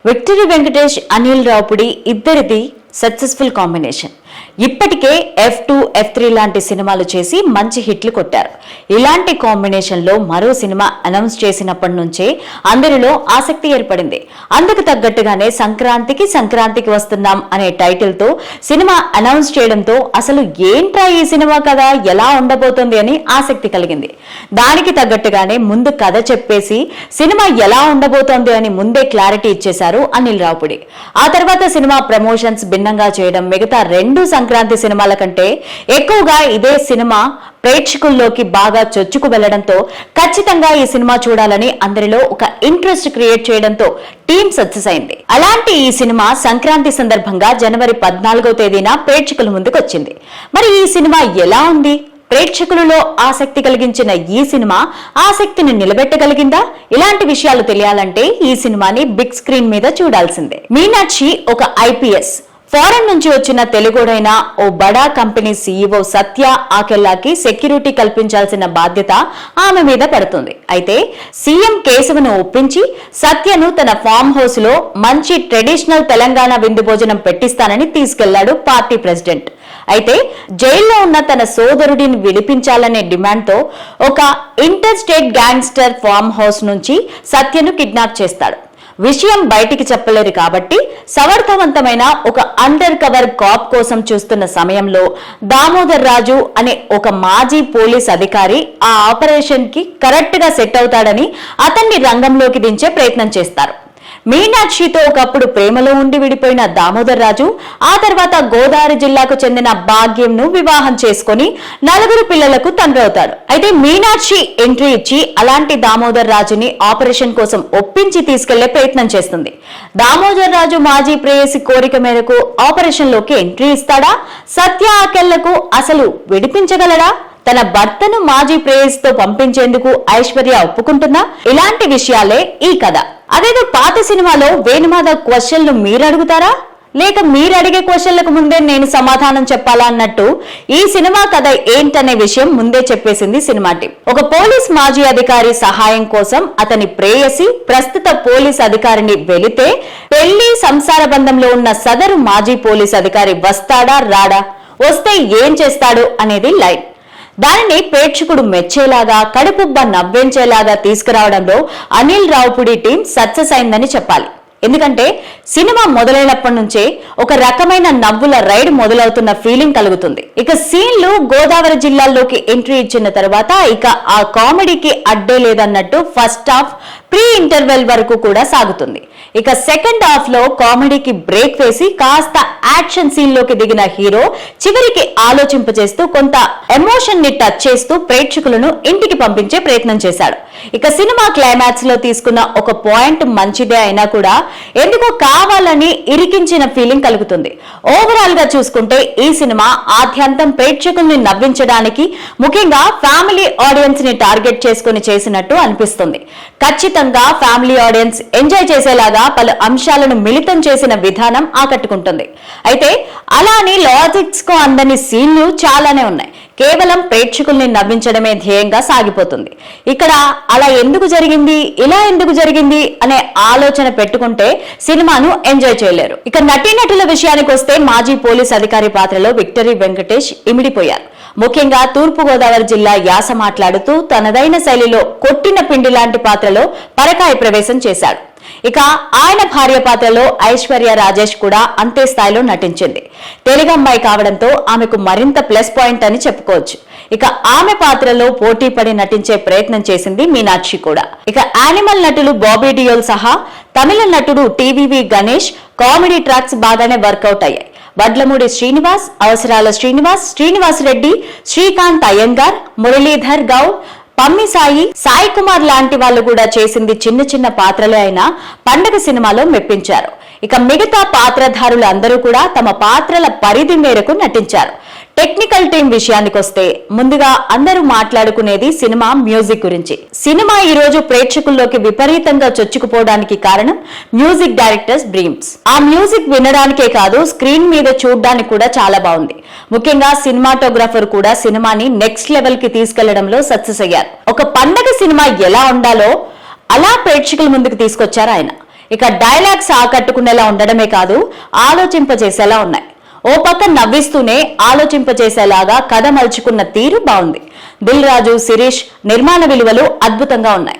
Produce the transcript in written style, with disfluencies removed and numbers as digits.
Victory Venkatesh, Anil Ravipudi ఇద్దరిది successful combination. ఇప్పటికే F2, F3 లాంటి సినిమాలు చేసి మంచి హిట్లు కొట్టారు. ఇలాంటి కాంబినేషన్ లో మరో సినిమా అనౌన్స్ చేసినప్పటి నుంచే అందరిలో ఆసక్తి ఏర్పడింది. అందుకు తగ్గట్టుగానే సంక్రాంతికి వస్తున్నాం అనే టైటిల్ తో సినిమా అనౌన్స్ చేయడంతో అసలు ఏంట్రా ఈ సినిమా కథ ఎలా ఉండబోతోంది అని ఆసక్తి కలిగింది. దానికి తగ్గట్టుగానే ముందు కథ చెప్పేసి సినిమా ఎలా ఉండబోతోంది అని ముందే క్లారిటీ ఇచ్చేశారు అనిల్ రావుపుడి. ఆ తర్వాత సినిమా ప్రమోషన్స్ భిన్నంగా చేయడం, మిగతా రెండు సంక్రాంతి సినిమాల కంటే ఎక్కువగా ఇదే సినిమా ప్రేక్షకుల్లోకి బాగా చొచ్చుకు వెళ్లడంతో ఖచ్చితంగా ఈ సినిమా చూడాలని అందరిలో ఒక ఇంట్రెస్ట్ క్రియేట్ చేయడంతో టీం సక్సెస్ అయింది. అలాంటి ఈ సినిమా సంక్రాంతి సందర్భంగా జనవరి 14వ తేదీన ప్రేక్షకుల ముందుకు వచ్చింది. మరి ఈ సినిమా ఎలా ఉంది? ప్రేక్షకులలో ఆసక్తి కలిగించిన ఈ సినిమా ఆసక్తిని నిలబెట్టగలిగిందా? ఇలాంటి విషయాలు తెలియాలంటే ఈ సినిమాని బిగ్ స్క్రీన్ మీద చూడాల్సిందే. మీనాక్షి ఒక IPS, ఫారెన్ నుంచి వచ్చిన తెలుగుడైన ఓ బడా కంపెనీ CEO సత్య ఆకెల్లాకి సెక్యూరిటీ కల్పించాల్సిన బాధ్యత ఆమె మీద పడుతుంది. అయితే సీఎం కేశవను ఒప్పించి సత్యను తన ఫామ్ హౌస్ లో మంచి ట్రెడిషనల్ తెలంగాణ విందు భోజనం పెట్టిస్తానని తీసుకెళ్లాడు పార్టీ ప్రెసిడెంట్. అయితే జైల్లో ఉన్న తన సోదరుడిని విడిపించాలనే డిమాండ్ తో ఒక inter state gangster farm house నుంచి సత్యను కిడ్నాప్ చేస్తాడు. విషయం బయటికి చెప్పలేరు కాబట్టి సమర్థవంతమైన ఒక అండర్ కవర్ కాప్ కోసం చూస్తున్న సమయంలో దామోదర్ రాజు అనే ఒక మాజీ పోలీస్ అధికారి ఆ ఆపరేషన్ కి కరెక్ట్ గా సెట్ అవుతాడని అతన్ని రంగంలోకి దించే ప్రయత్నం చేస్తారు. మీనాక్షితో ఒకప్పుడు ప్రేమలో ఉండి విడిపోయిన దామోదర్ రాజు ఆ తర్వాత గోదావరి జిల్లాకు చెందిన భాగ్యంను వివాహం చేసుకుని 4 పిల్లలకు తండ్రి అవుతాడు. అయితే మీనాక్షి ఎంట్రీ ఇచ్చి అలాంటి దామోదర్ రాజుని ఆపరేషన్ కోసం ఒప్పించి తీసుకెళ్లే ప్రయత్నం చేస్తుంది. దామోదర్ రాజు మాజీ ప్రేయసి కోరిక మేరకు ఆపరేషన్ లోకి ఎంట్రీ ఇస్తాడా? సత్య ఆకెళ్లకు అసలు విడిపించగలడా? తన భర్తను మాజీ ప్రేయసితో పంపించేందుకు ఐశ్వర్య ఒప్పుకుంటుందా? ఇలాంటి విషయాలే ఈ కథ. అదేదో పాత సినిమాలో వేణుమాధవ్ క్వశ్చన్లు మీరు అడుగుతారా, లేక మీరు అడిగే క్వశ్చన్లకు ముందే నేను సమాధానం చెప్పాలా అన్నట్టు ఈ సినిమా కథ ఏంటనే విషయం ముందే చెప్పేసింది సినిమా టీం. ఒక పోలీస్ మాజీ అధికారి సహాయం కోసం అతని ప్రేయసి ప్రస్తుత పోలీస్ అధికారిని వెళితే పెళ్లి సంసార బంధంలో ఉన్న సదరు మాజీ పోలీస్ అధికారి వస్తాడా రాడా, వస్తే ఏం చేస్తాడు అనేది లైన్. దానిని ప్రేక్షకుడు మెచ్చేలాగా కడుపుబ్బ నవ్వించేలాగా తీసుకురావడంలో అనిల్ రావుపుడి టీం సక్సెస్ అయిందని చెప్పాలి. ఎందుకంటే సినిమా మొదలైనప్పటి నుంచే ఒక రకమైన నవ్వుల రైడ్ మొదలవుతున్న ఫీలింగ్ కలుగుతుంది. ఇక సీన్లు గోదావరి జిల్లాల్లోకి ఎంట్రీ ఇచ్చిన తర్వాత ఇక ఆ కామెడీకి అడ్డే లేదన్నట్టు ఫస్ట్ హాఫ్ ప్రీ ఇంటర్వెల్ వరకు కూడా సాగుతుంది. ఇక సెకండ్ హాఫ్ లో కామెడీకి బ్రేక్ వేసి కాస్త యాక్షన్ సీన్ లోకి దిగిన హీరో చివరికి ఆలోచింపజేస్తూ కొంత ఎమోషన్ ని టచ్ చేస్తూ ప్రేక్షకులను ఇంటికి పంపించే ప్రయత్నం చేశాడు. ఇక సినిమా క్లైమాక్స్ లో తీసుకున్న ఒక పాయింట్ మంచిదే అయినా కూడా ఎందుకో కావాలని ఇరికించిన ఫీలింగ్ కలుగుతుంది. ఓవరాల్ గా చూసుకుంటే ఈ సినిమా ఆద్యంతం ప్రేక్షకుల్ని నవ్వించడానికి, ముఖ్యంగా ఫ్యామిలీ ఆడియన్స్ ని టార్గెట్ చేసుకుని చేసినట్టు అనిపిస్తుంది. ఖచ్చితంగా ఫ్యామిలీ ఆడియన్స్ ఎంజాయ్ చేసేలాగా పలు అంశాలను మిళితం చేసిన విధానం ఆకట్టుకుంటుంది. అయితే అలానే లాజిక్స్ కు అందని సీన్లు చాలానే ఉన్నాయి. కేవలం ప్రేక్షకుల్ని నవ్వించడమే ధ్యేయంగా సాగిపోతుంది. ఇక్కడ అలా ఎందుకు జరిగింది, ఇలా ఎందుకు జరిగింది అనే ఆలోచన పెట్టుకుంటే సినిమాను ఎంజాయ్ చేయలేరు. ఇక నటీనటుల విషయానికి వస్తే మాజీ పోలీస్ అధికారి పాత్రలో విక్టరీ వెంకటేష్ ఇమిడిపోయారు. ముఖ్యంగా తూర్పుగోదావరి జిల్లా యాస మాట్లాడుతూ తనదైన శైలిలో కొట్టిన పిండి లాంటి పాత్రలో పరకాయ ప్రవేశం చేశాడు. ఇక ఆయన భార్య పాత్రలో ఐశ్వర్య రాజేష్ కూడా అంతే స్థాయిలో నటించింది. తెలుగమ్మాయి కావడంతో ఆమెకు మరింత ప్లస్ పాయింట్ అని చెప్పుకోవచ్చు. ఇక ఆమె పాత్రలో పోటీ పడి నటించే ప్రయత్నం చేసింది మీనాక్షి కూడా. ఇక యానిమల్ నటులు బాబీ డియోల్ సహా తమిళ నటుడు TVV గణేష్ కామెడీ ట్రాక్స్ బాగానే వర్కౌట్ అయ్యాయి. వడ్లమూడి శ్రీనివాస్, అవసరాల శ్రీనివాస్ రెడ్డి, శ్రీకాంత్ అయ్యంగార్, మురళీధర్ గౌడ్, పమ్మి సాయి కుమార్ లాంటి వాళ్ళు కూడా చేసింది చిన్న చిన్న పాత్రలే అయినా పండగ సినిమాలో మెప్పించారు. ఇక మిగతా పాత్రధారులు అందరూ కూడా తమ పాత్రల పరిధి మేరకు నటించారు. టెక్నికల్ టీం విషయానికి వస్తే ముందుగా అందరూ మాట్లాడుకునేది సినిమా మ్యూజిక్ గురించి. సినిమా ఈ రోజు ప్రేక్షకుల్లోకి విపరీతంగా చొచ్చుకుపోవడానికి కారణం మ్యూజిక్ డైరెక్టర్స్ డ్రీమ్స్. ఆ మ్యూజిక్ వినడానికే కాదు, స్క్రీన్ మీద చూడడానికి కూడా చాలా బాగుంది. ముఖ్యంగా సినిమాటోగ్రాఫర్ కూడా సినిమాని నెక్స్ట్ లెవెల్ కి తీసుకెళ్లడంలో సక్సెస్ అయ్యారు. ఒక పండగ సినిమా ఎలా ఉండాలో అలా ప్రేక్షకుల ముందుకు తీసుకొచ్చారు ఆయన. ఇక డైలాగ్స్ ఆకట్టుకునేలా ఉండడమే కాదు, ఆలోచింపజేసేలా ఉన్నాయి. ఓ పక్క నవ్విస్తూనే ఆలోచింపజేసేలాగా కథ మలుచుకున్న తీరు బాగుంది. దిల్ రాజు, శిరీష్ నిర్మాణ విలువలు అద్భుతంగా ఉన్నాయి.